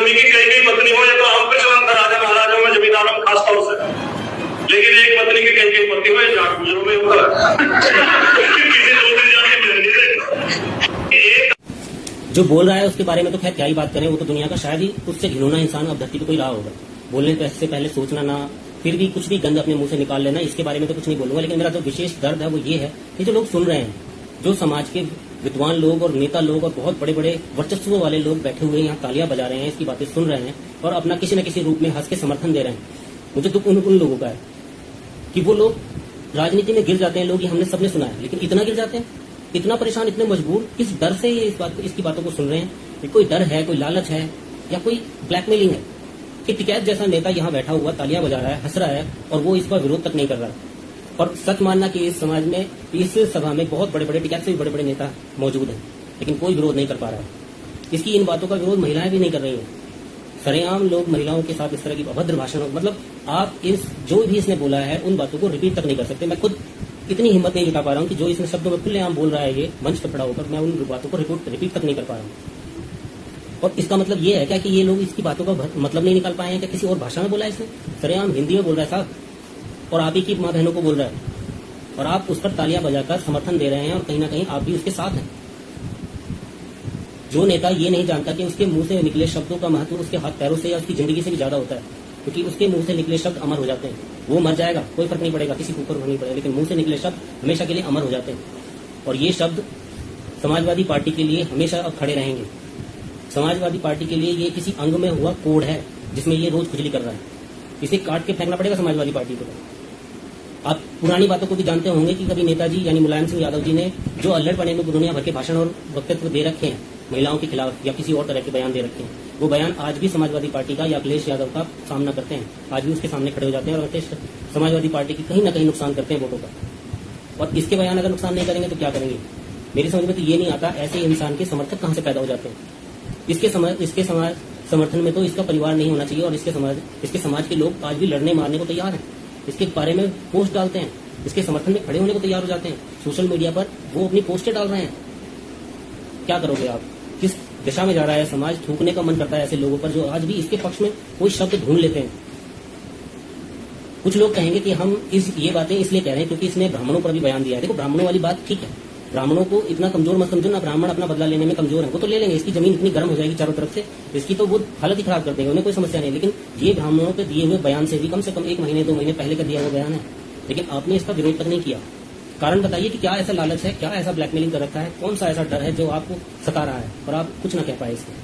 पत्नी की कई पत्नी हो, या तो हम पे चलन था राजा महाराजा में जमींदार हम खास तौर से, लेकिन एक पत्नी की कई पत्नी हो जाट गुजरों में होता किसी दूसरी जाति में नहीं। जो बोल रहा है उसके बारे में तो खैर क्या ही बात करें, वो तो दुनिया का शायद ही उससे घिनौना इंसान अब धरती पे कोई रहा होगा। बोलने से पहले सोचना ना, फिर भी कुछ भी गंद अपने मुंह से निकाल लेना, इसके बारे में तो कुछ नहीं बोलूंगा। लेकिन मेरा जो विशेष दर्द है वो ये है कि जो लोग सुन रहे हैं, जो समाज के विद्वान लोग और नेता लोग और बहुत बड़े बड़े वर्चस्व वाले लोग बैठे हुए यहाँ तालियां बजा रहे हैं, इसकी बातें सुन रहे हैं और अपना किसी न किसी रूप में हंस के समर्थन दे रहे हैं। मुझे दुख उन लोगों का है कि वो लोग राजनीति में गिर जाते हैं। लोग ये हमने सबने सुना है, लेकिन इतना गिर जाते हैं, इतना परेशान, इतने मजबूर, किस डर से ये इसकी बातों को सुन रहे हैं? कोई डर है, कोई लालच है, या कोई ब्लैकमेलिंग है कि टिकैत जैसा नेता यहाँ बैठा हुआ तालियां बजा रहा है, हंस रहा है और वो इसका विरोध तक नहीं कर रहा है। और सच मानना कि इस समाज में, इस सभा में बहुत बड़े बड़े टिकैत से भी बड़े बड़े नेता मौजूद हैं, लेकिन कोई विरोध नहीं कर पा रहा है। इसकी इन बातों का विरोध महिलाएं भी नहीं कर रही हैं। सरेआम लोग महिलाओं के साथ इस तरह की अभद्र भाषण, मतलब आप इस जो भी इसने बोला है उन बातों को रिपीट तक नहीं कर सकते। मैं खुद इतनी हिम्मत नहीं जुटा पा रहा हूँ कि जो इसने शब्दों में खुलेआम बोल रहा है ये मंच पर खड़ा होकर, मैं उन बातों को रिपीट तक नहीं कर पा रहा हूँ। और इसका मतलब ये है क्या कि ये लोग इसकी बातों का मतलब नहीं निकाल पाए हैं? क्या किसी और भाषा में बोला है इसने? सरेआम हिंदी में बोल रहा है साहब, और आप ही की माँ बहनों को बोल रहा है, और आप उस पर तालियां बजाकर समर्थन दे रहे हैं, और कहीं ना कहीं आप भी उसके साथ हैं। जो नेता ये नहीं जानता कि उसके मुंह से निकले शब्दों का महत्व उसके हाथ पैरों से या उसकी जिंदगी से भी ज्यादा होता है, क्योंकि उसके मुंह से निकले शब्द अमर हो जाते हैं। वो मर जाएगा, कोई फर्क नहीं पड़ेगा, किसी को ऊपर नहीं पड़ेगा, लेकिन मुंह से निकले शब्द हमेशा के लिए अमर हो जाते हैं। और ये शब्द समाजवादी पार्टी के लिए हमेशा अब खड़े रहेंगे। समाजवादी पार्टी के लिए ये किसी अंग में हुआ कोड है जिसमें ये रोज खुजली कर रहा है। इसे काट के फेंकना पड़ेगा समाजवादी पार्टी को। आप पुरानी बातों को भी जानते होंगे कि कभी नेताजी यानी मुलायम सिंह यादव जी ने जो अल्लड़पने में दुनिया भर के भाषण और वक्तव्य दे रखे हैं महिलाओं के खिलाफ, या किसी और तरह के बयान दे रखे हैं, वो बयान आज भी समाजवादी पार्टी का या अखिलेश यादव का सामना करते हैं। आज भी उसके सामने खड़े हो जाते हैं और समाजवादी पार्टी की कहीं ना कहीं नुकसान करते हैं वोटों का। और इसके बयान अगर नुकसान नहीं करेंगे तो क्या करेंगे? मेरी समझ में तो ये नहीं आता, ऐसे इंसान के समर्थक कहाँ से पैदा हो जाते हैं? इसके समाज समर्थन में तो इसका परिवार नहीं होना चाहिए, और इसके समाज के लोग आज भी लड़ने मारने को तैयार हैं। इसके बारे में पोस्ट डालते हैं, इसके समर्थन में खड़े होने को तैयार हो जाते हैं। सोशल मीडिया पर वो अपनी पोस्टें डाल रहे हैं। क्या करोगे आप? किस दिशा में जा रहा है समाज? थूकने का मन करता है ऐसे लोगों पर जो आज भी इसके पक्ष में कोई शब्द ढूंढ लेते हैं। कुछ लोग कहेंगे कि हम ये बातें इसलिए कह रहे हैं क्योंकि इसने ब्राह्मणों पर भी बयान दिया है। देखो, ब्राह्मणों वाली बात ठीक है, ब्राह्मणों को इतना कमजोर मत समझो ना। ब्राह्मण अपना बदला लेने में कमजोर है, वो तो ले लेंगे। इसकी जमीन इतनी गर्म हो जाएगी चारों तरफ से, इसकी तो वो हालत ही खराब कर देंगे, उन्हें कोई समस्या नहीं। लेकिन ये ब्राह्मणों के दिए हुए बयान से भी कम से कम 1 महीने 2 महीने पहले का दिया हुआ बयान है, लेकिन आपने इसका विरोध तक नहीं किया। कारण बताइए कि क्या ऐसा लालच है, क्या ऐसा ब्लैकमेलिंग कर रखा है, कौन सा ऐसा डर है जो आपको सता रहा है और आप कुछ ना कह पाए इसमें?